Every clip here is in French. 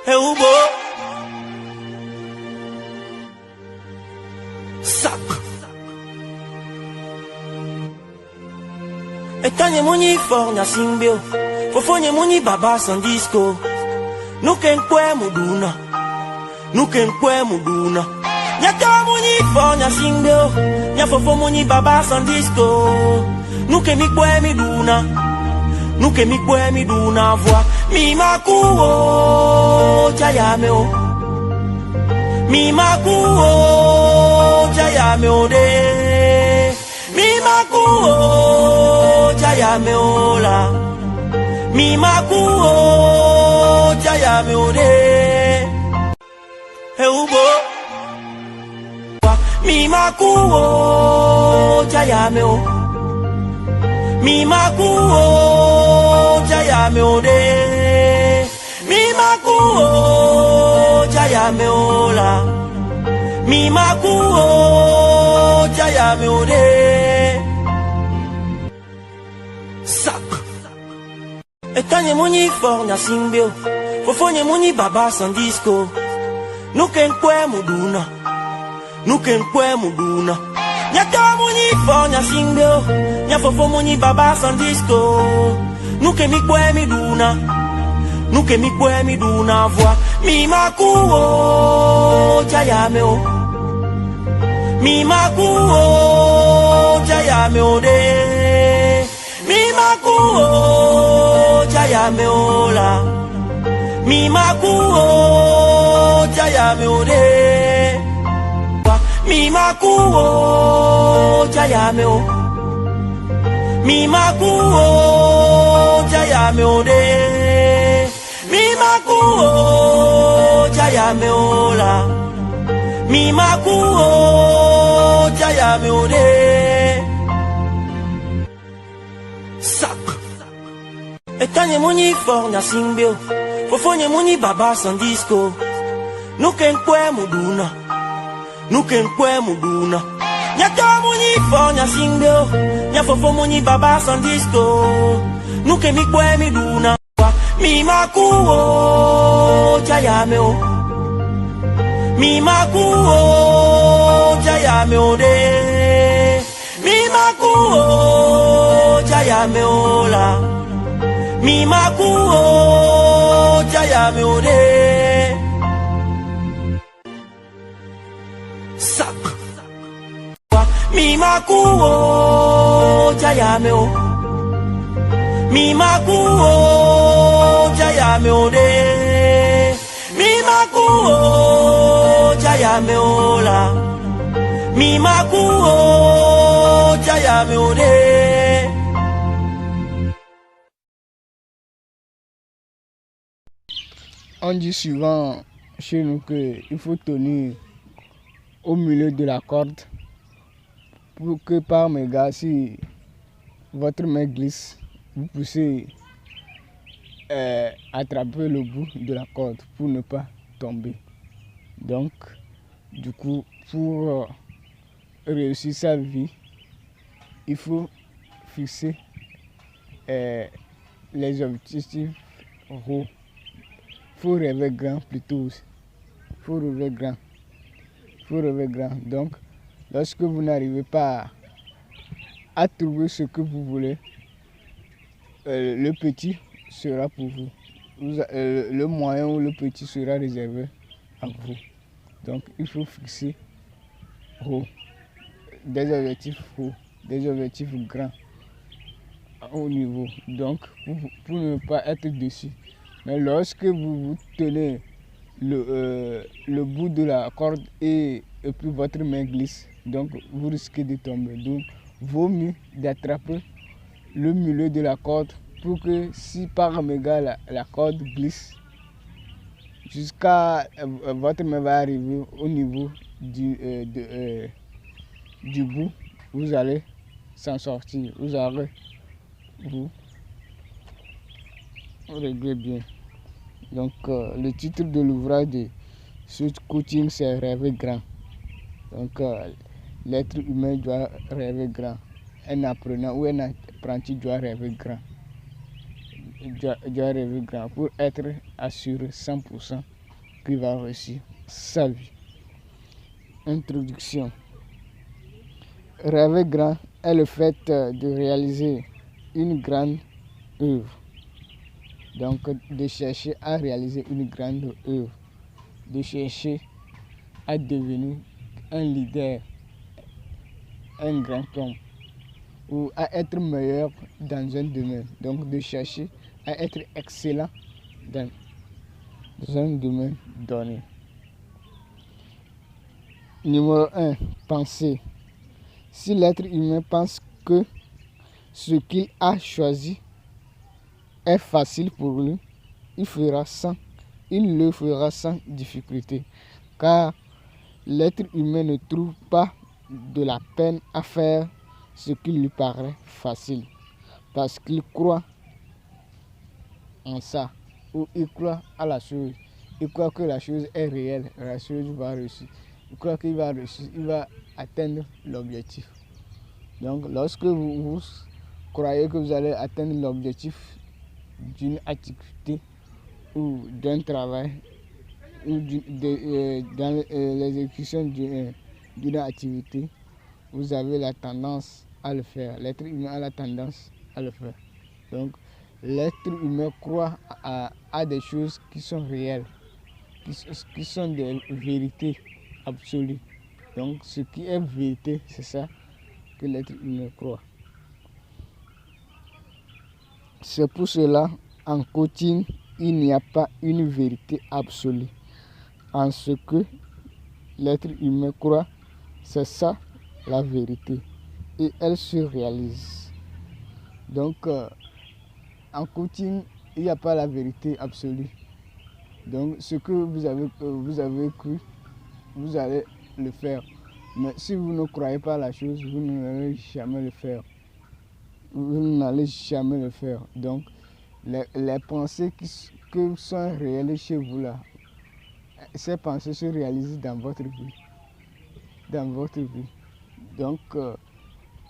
Hey, Ubo. Sac. Etanye muni fornya simbio. Fofonye muni baba sans disco. Nuken kwe muduna. Nuken kwe muduna. Nyata muni fornya simbio. Nya fofo muni baba sans disco. Nuke mi kwe mi duna. Nuke mi kwe mi duna voix. Mi makuo chayame o. Mi makuo chayame o de. Mi makuo chayame o la. Mi makuo chayame o de. Hey ubo. Mi makuo chayame o. Mi makuo chayame o de. Mi makuo chayame o la. Mi makuo chayame o de. Sac. Etanye muni fornya simbio. Fofonye muni baba sans disco. Nuken kwe muduna. Nuken kwe muduna. Nyata muni fornya simbio. Nya fofo muni baba sans disco. Nuke mi kwe mi duna. Nuke mi kwe mi duna voix. Mi makuo chayame o. Mi makuo chayame o de. Mi makuo chayame o la. Mi makuo chayame o de. Mi makuo chayame o. Mi makuo chayame o de. Mi makuo chayame o la. Mi makuo chayame o de. Sac. Etanye muni fornya simbio. Fofonye muni baba sans disco. Nuken kwe muduna. Nuken kwe muduna. Nyata muni fornya simbio. Nya fofo muni baba sans disco. Nuke mi kwe mi duna. Mi makuo chayame o. Mi makuo chayame o de. Mi makuo chayame o la. Mi makuo chayame o de. Sac. Mi makuo chayame o. Mi makuo chayame o de. Mi makuo chayame o la. Mi makuo chayame o de. On dit souvent chez nous qu'il faut tenir au milieu de la corde pour que par méga, si votre main glisse, vous puissiez attraper le bout de la corde pour ne pas tomber. Donc, du coup, pour réussir sa vie, il faut fixer les objectifs hauts. Il faut rêver grand plutôt. Il faut rêver grand. Il faut rêver grand. Donc, lorsque vous n'arrivez pas à trouver ce que vous voulez, le petit sera pour vous. Le moyen ou le petit sera réservé à vous. Donc, il faut fixer haut, des objectifs hauts, des objectifs grands, à haut niveau. Donc, pour ne pas être déçu. Mais lorsque vous tenez le bout de la corde et puis votre main glisse, donc vous risquez de tomber. Donc, vaut mieux d'attraper le milieu de la corde pour que si par méga la corde glisse, jusqu'à votre main va arriver au niveau du bout, vous allez s'en sortir. Vous allez vous régler bien. Donc le titre de l'ouvrage de ce coaching, c'est rêver grand. Donc l'être humain doit rêver grand. Un apprenant ou un apprenti doit rêver grand. Doit rêver grand pour être assuré 100% qu'il va réussir sa vie. Introduction. Rêver grand est le fait de réaliser une grande œuvre. Donc, de chercher à réaliser une grande œuvre, de chercher à devenir un leader, un grand homme, ou à être meilleur dans un domaine. Donc, de chercher à être excellent dans un domaine donné. Numéro 1. Penser. Si l'être humain pense que ce qu'il a choisi est facile pour lui, il le fera sans difficulté, car l'être humain ne trouve pas de la peine à faire ce qui lui paraît facile, parce qu'il croit en ça, ou il croit à la chose, il croit que la chose est réelle, la chose va réussir, il croit qu'il va réussir, il va atteindre l'objectif. Donc lorsque vous croyez que vous allez atteindre l'objectif d'une activité ou d'un travail ou dans l'exécution d'une activité, vous avez la tendance à le faire. L'être humain a la tendance à le faire. Donc l'être humain croit à des choses qui sont réelles, qui sont des vérités absolues. Donc ce qui est vérité, c'est ça que l'être humain croit. C'est pour cela, en coaching, il n'y a pas une vérité absolue. En ce que l'être humain croit, c'est ça la vérité. Et elle se réalise. Donc, en coaching, il n'y a pas la vérité absolue. Donc, ce que vous avez cru, vous allez le faire. Mais si vous ne croyez pas à la chose, vous n'allez jamais le faire. Vous n'allez jamais le faire. Donc, les pensées qui sont réelles chez vous là, ces pensées se réalisent dans votre vie. Dans votre vie. Donc,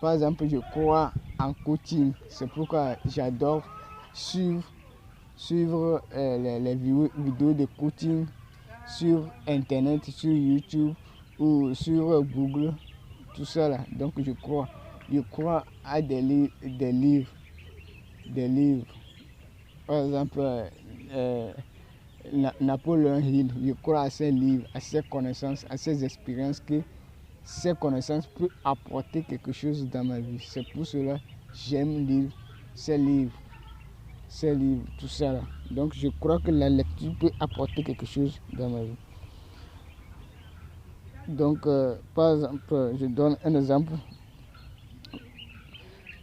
par exemple, je crois en coaching. C'est pourquoi j'adore suivre les vidéos de coaching sur Internet, sur YouTube ou sur Google, tout ça là. Donc, je crois à des livres. Par exemple, Napoléon Hill, je crois à ses livres, à ses connaissances, à ses expériences, que ces connaissances peuvent apporter quelque chose dans ma vie. C'est pour cela que j'aime lire ces livres, tout ça là. Donc je crois que la lecture peut apporter quelque chose dans ma vie. Donc par exemple, je donne un exemple.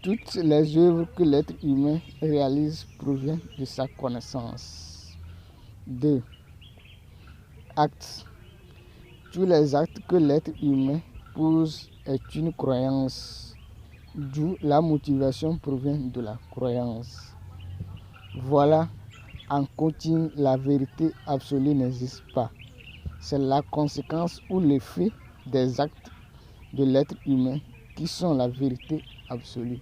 Toutes les œuvres que l'être humain réalise proviennent de sa connaissance. 2. Actes. Tous les actes que l'être humain pose est une croyance, d'où la motivation provient de la croyance. Voilà, en coaching, la vérité absolue n'existe pas. C'est la conséquence ou l'effet des actes de l'être humain qui sont la vérité absolue.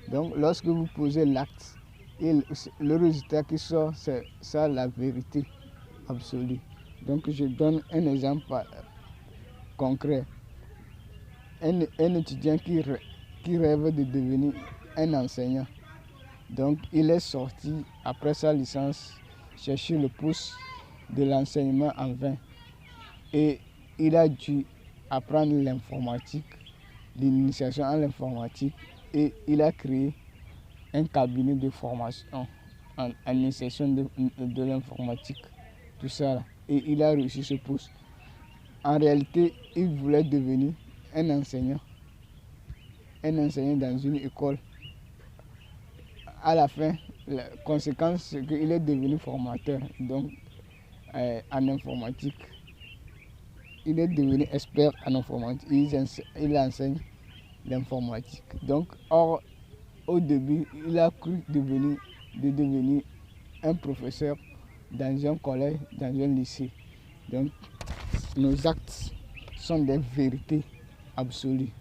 Donc, lorsque vous posez l'acte, et le résultat qui sort, c'est ça la vérité absolue. Donc, je donne un exemple concret. Un étudiant qui rêve de devenir un enseignant. Donc, il est sorti après sa licence chercher le poste de l'enseignement en vain. Et il a dû apprendre l'informatique, l'initiation à l'informatique, et il a créé un cabinet de formation en initiation de l'informatique, tout ça là. Et il a réussi ce poste. En réalité, il voulait devenir un enseignant dans une école. À la fin, la conséquence, c'est qu'il est devenu formateur, donc en informatique. Il est devenu expert en informatique, il enseigne l'informatique. Donc, au début, il a cru devenir un professeur dans un collège, dans un lycée. Donc, nos actes sont des vérités absolues.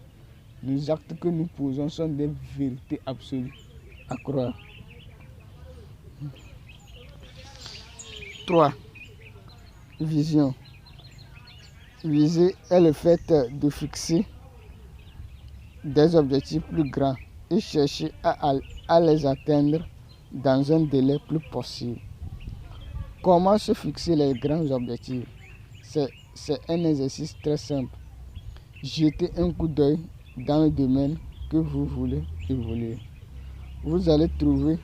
Les actes que nous posons sont des vérités absolues à croire. 3. Vision. Viser est le fait de fixer des objectifs plus grands et chercher à les atteindre dans un délai plus possible. Comment se fixer les grands objectifs? C'est un exercice très simple. Jetez un coup d'œil dans le domaine que vous voulez évoluer. Vous allez trouver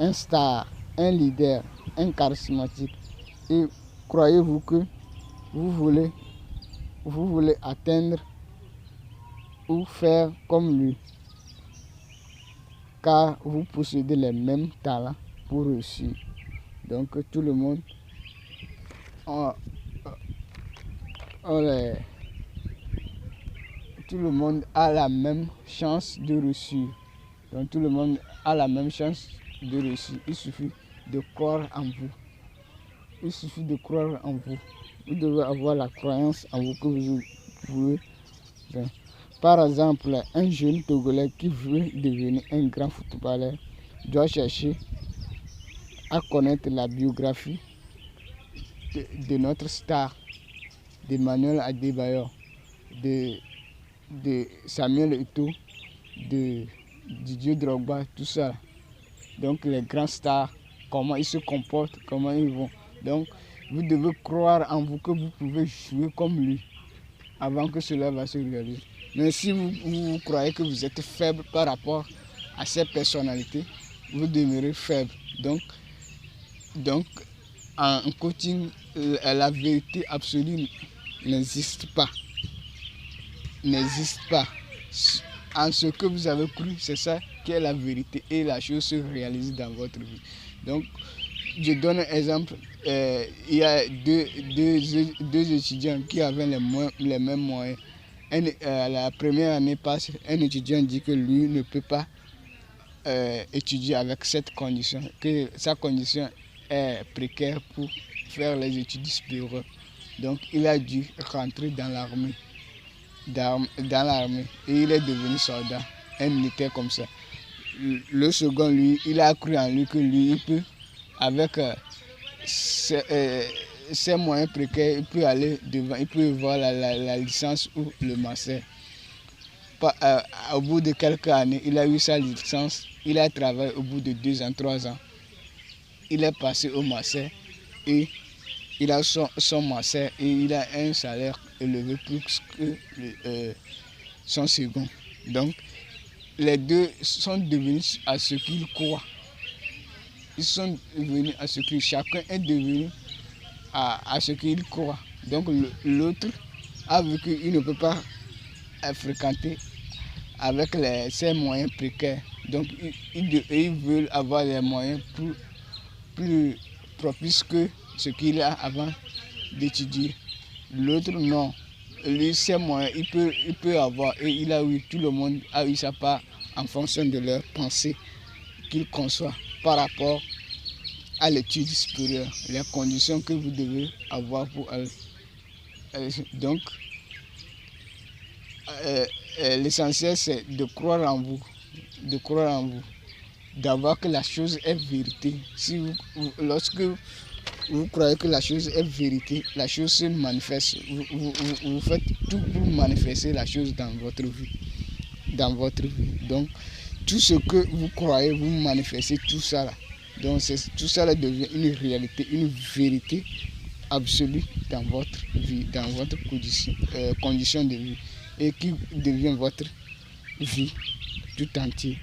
un star, un leader, un charismatique. Et croyez-vous que vous voulez atteindre ou faire comme lui, car vous possédez les mêmes talents pour réussir. Donc tout le monde a la même chance de réussir. Donc tout le monde a la même chance de réussir. Il suffit de croire en vous. Il suffit de croire en vous. Vous devez avoir la croyance en vous que vous pouvez. Par exemple, un jeune Togolais qui veut devenir un grand footballeur doit chercher à connaître la biographie de notre star, d'Emmanuel Adebayor, de Samuel Eto'o, de Didier Drogba, tout ça. Donc les grands stars, comment ils se comportent, comment ils vont. Donc vous devez croire en vous que vous pouvez jouer comme lui avant que cela va se réaliser. Mais si vous croyez que vous êtes faible par rapport à ces personnalités, vous demeurez faible. Donc en coaching, la vérité absolue n'existe pas. N'existe pas. En ce que vous avez cru, c'est ça qui est la vérité et la chose se réalise dans votre vie. Donc, je donne un exemple. Il y a deux étudiants qui avaient les mêmes moyens. La première année passe, un étudiant dit que lui ne peut pas étudier avec cette condition, que sa condition est précaire pour faire les études supérieures. Donc, il a dû rentrer dans l'armée. Et il est devenu soldat, un militaire comme ça. Le second, lui, il a cru en lui que lui, il peut, avec ses moyens précaires, il peut aller devant, il peut avoir la licence ou le master. Au bout de quelques années, il a eu sa licence, il a travaillé au bout de 2 ans, 3 ans. Il est passé au master et il a son master et il a un salaire élevé plus que son second. Donc, les deux sont devenus à ce qu'ils croient. Ils sont devenus à ce que chacun est devenu à ce qu'il croit. Donc, l'autre a vu qu'il ne peut pas fréquenter avec ses moyens précaires. Donc, ils veulent avoir les moyens plus propices que ce qu'il a avant d'étudier. L'autre, non. Lui, ses moyens, il peut avoir. Et il a eu, tout le monde a eu sa part en fonction de leurs pensées qu'ils conçoivent par rapport à l'étude supérieure, les conditions que vous devez avoir pour elle. Donc, l'essentiel, c'est de croire en vous, d'avoir que la chose est vérité. Lorsque vous croyez que la chose est vérité, la chose se manifeste. Vous faites tout pour manifester la chose dans votre vie. Donc, tout ce que vous croyez, vous manifestez tout ça là. Donc, tout ça là devient une réalité, une vérité absolue dans votre vie, dans votre condition de vie, et qui devient votre vie tout entière.